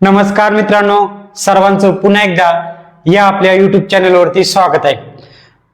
नमस्कार मित्रांनो, सर्वांचं पुन्हा एकदा या आपल्या YouTube चॅनलवरती स्वागत आहे.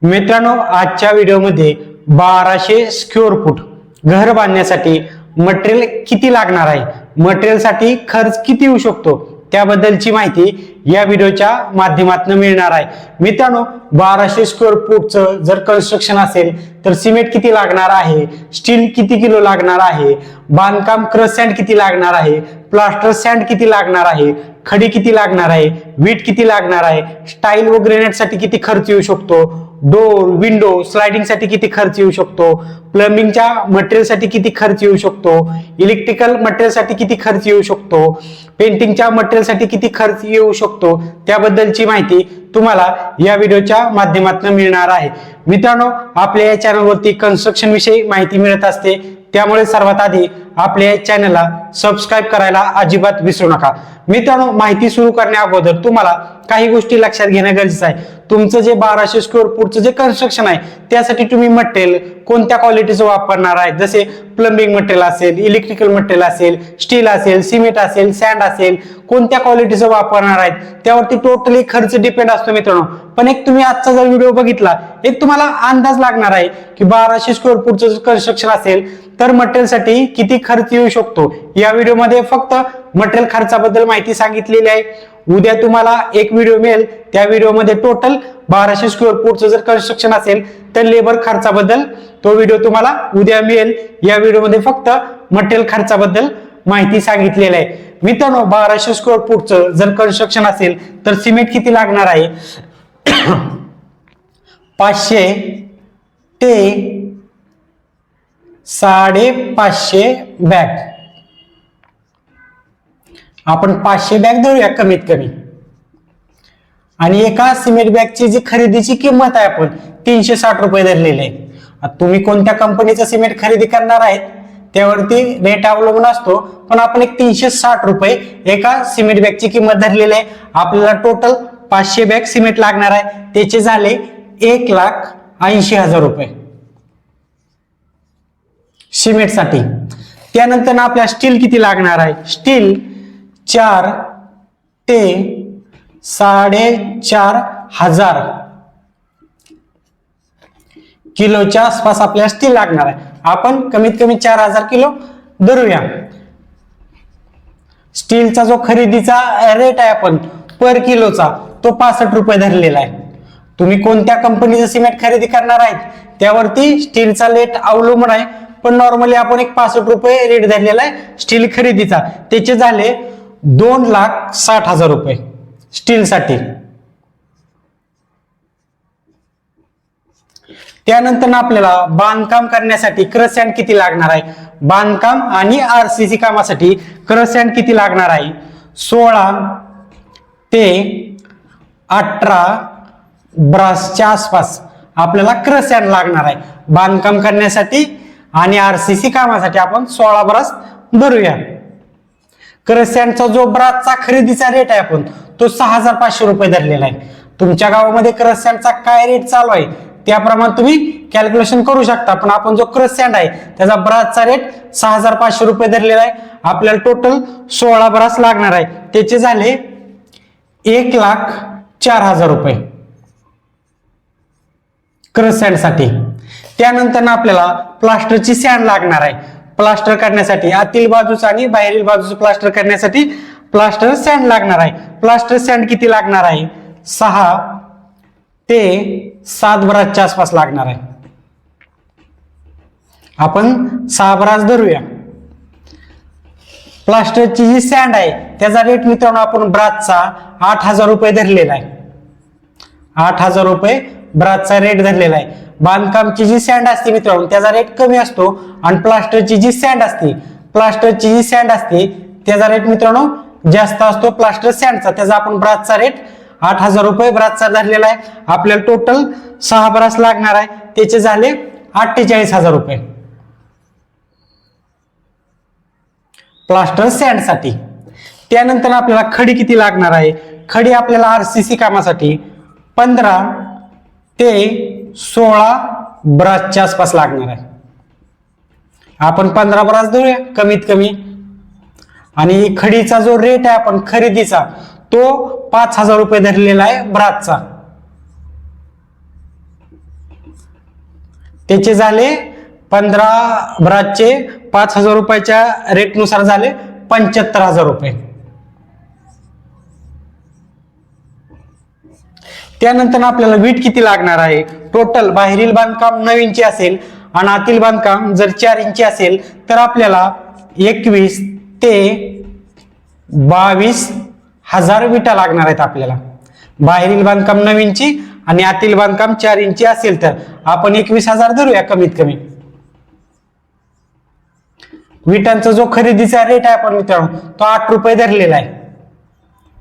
मित्रांनो, आजच्या व्हिडिओमध्ये 1200 स्क्वेअर फूट घर बांधण्यासाठी मटेरियल किती लागणार आहे, मटेरियलसाठी खर्च किती येऊ शकतो त्याबद्दलची माहिती या व्हिडिओच्या माध्यमातून मिळणार आहे. मित्रांनो, 1200 स्क्वेअर फूटचं जर कन्स्ट्रक्शन असेल तर सिमेंट किती लागणार आहे, स्टील किती किलो लागणार आहे, बांधकाम क्रश सँड किती लागणार आहे, प्लास्टर सँड किती लागणार आहे, खडी किती लागणार आहे, वीट किती लागणार आहे, स्टाईल व ग्रेनाइट साठी किती खर्च येऊ शकतो, डोर विंडो स्लायडिंग साठी किती खर्च येऊ शकतो, प्लंबिंगच्या मटेरियल साठी किती खर्च येऊ शकतो, इलेक्ट्रिकल मटेरियल साठी किती खर्च येऊ शकतो, पेंटिंगच्या मटेरियल साठी किती खर्च येऊ शकतो त्याबद्दलची माहिती तुम्हाला या व्हिडिओच्या माध्यमातून मिळणार आहे. मित्रांनो, आपल्या या चॅनलवरती कन्स्ट्रक्शन विषयी माहिती मिळत असते, त्यामुळे सर्वात आधी आपल्या या चॅनलला सबस्क्राईब करायला अजिबात विसरू नका. मित्रांनो, माहिती सुरू करण्या अगोदर तुम्हाला काही गोष्टी लक्षात घेणं गरजेचं आहे. तुमचं जे 1200 स्क्वेअर फूटचं जे कन्स्ट्रक्शन आहे त्यासाठी तुम्ही मटेरियल कोणत्या क्वालिटीचं वापरणार आहे, जसे प्लंबिंग मटेरियल असेल, इलेक्ट्रिकल मटेरियल असेल, स्टील असेल, सिमेंट असेल, सँड असेल, कोणत्या क्वालिटीचं वापरणार आहेत त्यावरती टोटली खर्च डिपेंड असतो. मित्रांनो, पण एक तुम्ही आजचा जर व्हिडिओ बघितला, एक तुम्हाला अंदाज लागणार आहे की 1200 स्क्वेअर फूटचं कन्स्ट्रक्शन असेल तर मटेरियलसाठी किती खर्च येऊ शकतो. या व्हिडिओमध्ये फक्त मटेरियल खर्चाबद्दल माहिती सांगितलेली आहे. उद्या तुम्हाला एक व्हिडिओ मिळेल, त्या व्हिडिओमध्ये टोटल 1200 स्क्वेअर फूटचं जर कन्स्ट्रक्शन असेल तर लेबर खर्चाबद्दल तो व्हिडिओ तुम्हाला उद्या मिळेल. या व्हिडिओमध्ये फक्त मटेरियल खर्चाबद्दल माहिती सांगितलेली आहे. मित्रांनो, 1200 स्क्वेअर फूटचं जर कन्स्ट्रक्शन असेल तर सिमेंट किती लागणार आहे 500 ते 550 बॅग. आपण 500 बॅग धरूया कमीत कमी, आणि एका सिमेंट बॅगची जी खरेदीची किंमत आहे आपण 360 रुपये धरलेली आहे. तुम्ही कोणत्या कंपनीचं सिमेंट खरेदी करणार आहेत त्यावरती रेट अवलंबून असतो, पण आपण एक 360 रुपये एका सिमेंट बॅगची किंमत धरलेली आहे. आपल्याला टोटल 500 बॅग सिमेंट लागणार आहे, त्याचे झाले 1,80,000 रुपये सिमेंटसाठी. त्यानंतर आपल्या स्टील किती लागणार आहे, स्टील 4 ते 4,500 किलोच्या आसपास आपल्याला स्टील लागणार आहे. आपण कमीत कमी 4,000 किलो धरूया. स्टीलचा जो खरेदीचा रेट आहे आपण पर किलोचा तो 65 रुपये धरलेला आहे. तुम्ही कोणत्या कंपनीचं सिमेंट खरेदी करणार आहेत त्यावरती स्टीलचा रेट अवलंबून आहे, पण नॉर्मली आपण एक 65 रुपये रेट धरलेला आहे स्टील खरेदीचा. त्याचे झाले 2,60,000 रुपये स्टीलसाठी. त्यानंतर आपल्याला बांधकाम करण्यासाठी क्रश सँड किती लागणार आहे, बांधकाम आणि आरसीसी कामासाठी क्रश सँड किती लागणार आहे 16 ते 18 ब्रासच्या आसपास आपल्याला क्रश सँड लागणार आहे. बांधकाम करण्यासाठी आणि आरसीसी कामासाठी आपण 16 ब्रास धरूया. क्रश सँडचा जो ब्रासचा खरेदीचा रेट आहे आपण तो 6,500 रुपये धरलेला आहे. तुमच्या गावामध्ये क्रश सँडचा काय रेट चालू आहे त्याप्रमाणे तुम्ही कॅल्क्युलेशन करू शकता, पण आपण जो क्रश सँड आहे त्याचा ब्रासचा रेट 6,500 रुपये धरलेला आहे. आपल्याला टोटल 16 ब्रास लागणार आहे, त्याचे झाले 1,04,000 रुपये क्रश सँड साठी. त्यानंतर आपल्याला प्लास्टरची सँड लागणार आहे. प्लास्टर करण्यासाठी आतील बाजूचा आणि बाहेरील बाजूचं प्लास्टर करण्यासाठी प्लास्टर सँड लागणार आहे. प्लास्टर सँड किती लागणार आहे 6 ते 7 ब्रासच्या आसपास लागणार आहे. आपण 6 ब्रास धरूया. प्लास्टरची जी सँड आहे त्याचा रेट मित्रांनो आपण ब्रासचा 8,000 रुपये धरलेला आहे. 8,000 रुपये ब्रासचा रेट धरलेला आहे. बांधकामची जी सँड असते मित्रांनो त्याचा रेट कमी असतो, आणि प्लास्टरची जी सँड असते त्याचा रेट मित्रांनो जास्त असतो प्लास्टर सँडचा. त्याचा आपण ब्रासचा रेट 8,000 रुपये ब्रासचा धरलेला आहे. आपल्याला टोटल 6 ब्रास लागणार आहे, त्याचे झाले 48,000 रुपये प्लास्टर सँड साठी. त्यानंतर आपल्याला खडी किती लागणार आहे, खडी आपल्याला आरसीसी कामासाठी 15 ते 16 ब्रासच्या आसपास लागणार आहे. आपण 15 ब्रास धरूया कमीत कमी. आणि खडीचा जो रेट आहे आपण खरेदीचा तो 5,000 रुपये धरलेला आहे ब्रासचा. त्याचे झाले 15 ब्रासचे 5,000 रुपयाच्या रेटनुसार झाले 75,000 रुपये. त्यानंतर आपल्याला वीट किती लागणार आहे. टोटल बाहेरील बांधकाम 9 इंची असेल आणि आतील बांधकाम जर 4 इंची असेल तर आपल्याला 21 ते 22,000 विटा लागणार आहेत आपल्याला. बाहेरील बांधकाम 9 इंची आणि आतील बांधकाम 4 इंची असेल तर आपण 21,000 धरूया कमीत कमी. विटांचा जो खरेदीचा रेट आहे आपण मित्रांनो तो 8 रुपये धरलेला आहे.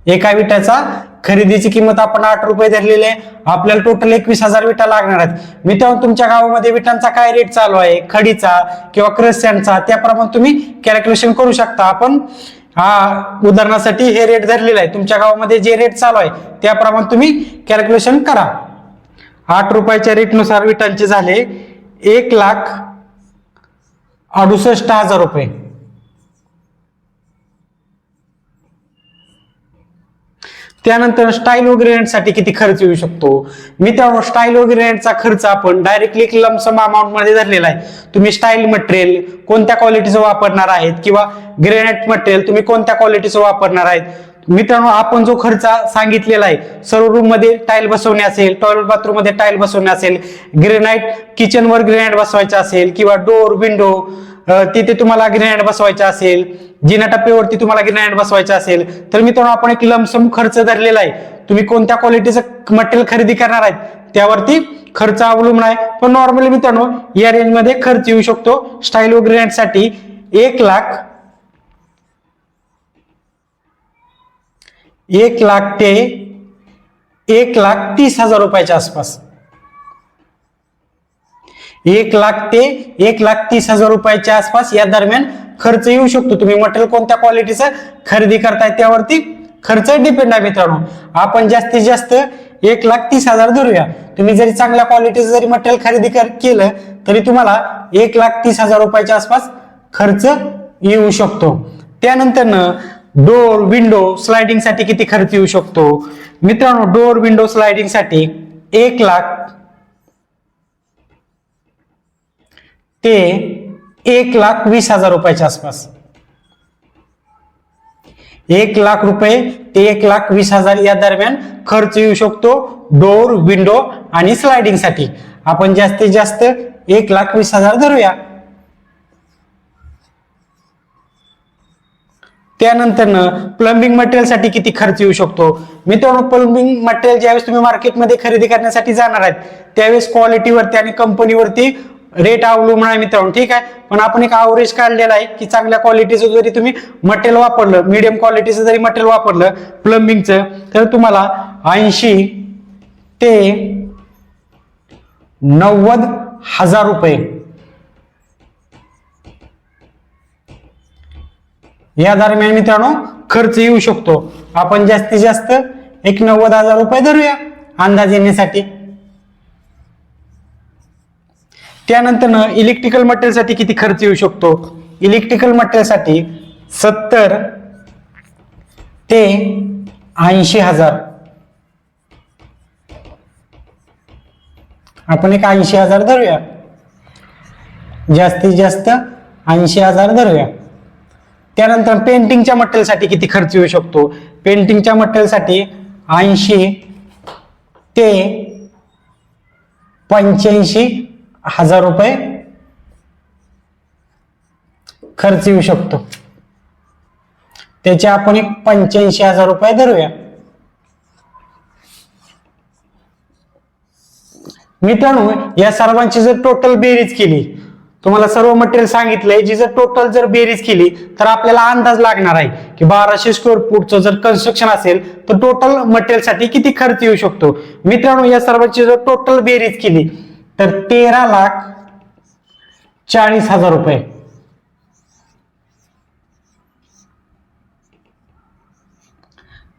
एका विटाचा खरेदीची किंमत आपण 8 रुपये धरलेली आहे. आपल्याला टोटल 21,000 विटा लागणार आहेत. मित्रांनो तुमच्या गावामध्ये विटांचा काय रेट चालू आहे खडीचा किंवा क्रस्टचा त्याप्रमाणे तुम्ही कॅल्क्युलेशन करू शकता. आपण उदाहरणासाठी हे रेट धरलेला आहे. तुमच्या गावामध्ये जे रेट चालू आहे त्याप्रमाणे तुम्ही कॅल्क्युलेशन करा. 8 रुपयाच्या रेटनुसार विटांचे झाले 1,68,000 रुपये. त्यानंतर स्टाईल व ग्रेनाइटसाठी किती खर्च येऊ शकतो. मित्रांनो स्टाईल व ग्रेनाइटचा खर्च आपण डायरेक्टली लमसम अमाऊंट मध्ये धरलेला आहे. तुम्ही स्टाईल मटेरियल कोणत्या क्वालिटीचं वापरणार आहेत किंवा ग्रेनाइट मटेरियल तुम्ही कोणत्या क्वालिटीचं वापरणार आहेत. मित्रांनो आपण जो खर्च सांगितलेला आहे सर्व रूम मध्ये टाईल बसवणे असेल, टॉयलेट बाथरूम मध्ये टाईल बसवणे असेल, ग्रेनाइट किचन वर ग्रेनाइट बसवायचं असेल किंवा डोर विंडो तिथे तुम्हाला ग्रेनाइट बसवायचा असेल, जिना टप्प्यावरती तुम्हाला ग्रेनाइट बसवायचं असेल तर मित्रांनो आपण एक लमसम खर्च धरलेला आहे. तुम्ही कोणत्या क्वालिटीचं मटेरियल खरेदी करणार आहेत त्यावरती खर्च अवलंबून आहे. पण नॉर्मली मित्रांनो या रेंज मध्ये खर्च येऊ शकतो. स्टाईल व ग्रेनाइट साठी 1,00,000 ते 1,30,000 रुपयाच्या आसपास. 1,00,000 ते 1,30,000 रुपयाच्या आसपास या दरम्यान खर्च येऊ शकतो. तुम्ही मटेरियल कोणत्या क्वालिटीचं खरेदी करताय त्यावरती खर्च डिपेंड आहे. मित्रांनो आपण जास्तीत जास्त 1,30,000 धरूया. तुम्ही जरी चांगल्या क्वालिटीचं जरी मटेरियल खरेदी केलं तरी तुम्हाला 1,30,000 रुपयाच्या आसपास खर्च येऊ शकतो. त्यानंतर डोर विंडो स्लायडिंग साठी किती खर्च येऊ शकतो. मित्रांनो डोर विंडो स्लायडिंग साठी 1,00,000 ते 1,20,000 रुपयाच्या आसपास. 1,00,000 रुपये ते 1,20,000 या दरम्यान खर्च येऊ शकतो डोर विंडो आणि स्लायडिंग साठी. आपण जास्तीत जास्त 1,20,000 धरूया. त्यानंतर प्लंबिंग मटेरियल साठी किती खर्च येऊ शकतो. मित्रांनो प्लंबिंग मटेरियल ज्यावेळेस तुम्ही मार्केटमध्ये खरेदी करण्यासाठी जाणार आहेत त्यावेळेस क्वालिटीवरती आणि कंपनीवरती रेट अवलंबून आहे मित्रांनो. ठीक आहे पण आपण एक ॲव्हरेज काढलेला आहे की चांगल्या क्वालिटीचं जरी तुम्ही मटेरियल वापरलं मीडियम क्वालिटीचं जरी मटेरियल वापरलं प्लंबिंगचं तर तुम्हाला 80,000 ते 90,000 रुपये या दरम्यान मित्रांनो खर्च येऊ शकतो. आपण जास्तीत जास्त 90,000 रुपये धरूया अंदाज येण्यासाठी. त्यानंतर इलेक्ट्रिकल मटेरियल साठी किती खर्च येऊ शकतो. इलेक्ट्रिकल मटेरियल साठी 70,000 ते 80,000. आपण एक 80,000 धरूया. जास्तीत जास्त 80,000 धरूया. त्यानंतर पेंटिंगच्या मटेरियल साठी किती खर्च येऊ शकतो. पेंटिंगच्या मटेरियल साठी 80,000 ते 85,000 रुपये खर्च येऊ शकतो. त्याचे आपण एक 85,000 रुपये धरूया. मित्रांनो या सर्वांची जर टोटल बेरीज केली तुम्हाला सर्व मटेरियल सांगितलंय जी जर टोटल जर बेरीज केली तर आपल्याला अंदाज लागणार आहे की 1200 स्क्वेअर फूटचं जर कन्स्ट्रक्शन असेल तर टोटल मटेरियल साठी किती खर्च येऊ शकतो. मित्रांनो या सर्वांची जर टोटल बेरीज केली तर 13,40,000 रुपये.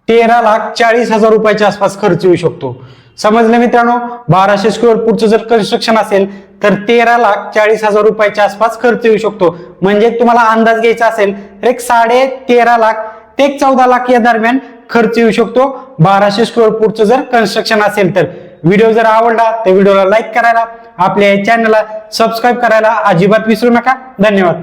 13,40,000 रुपयाच्या आसपास खर्च येऊ शकतो. समजलं मित्रांनो. 1200 स्क्वेअर फूटचं जर कन्स्ट्रक्शन असेल तर 13,40,000 रुपयाच्या आसपास खर्च येऊ शकतो. म्हणजे तुम्हाला अंदाज घ्यायचा असेल तर एक 13.5 लाख ते 14 लाख या दरम्यान खर्च येऊ शकतो 1200 स्क्वेअर फूटचं जर कन्स्ट्रक्शन असेल तर. व्हिडिओ जर आवडला तर व्हिडिओला लाईक करायला, आपल्या चॅनलला सबस्क्राईब करायला अजिबात विसरू नका. धन्यवाद.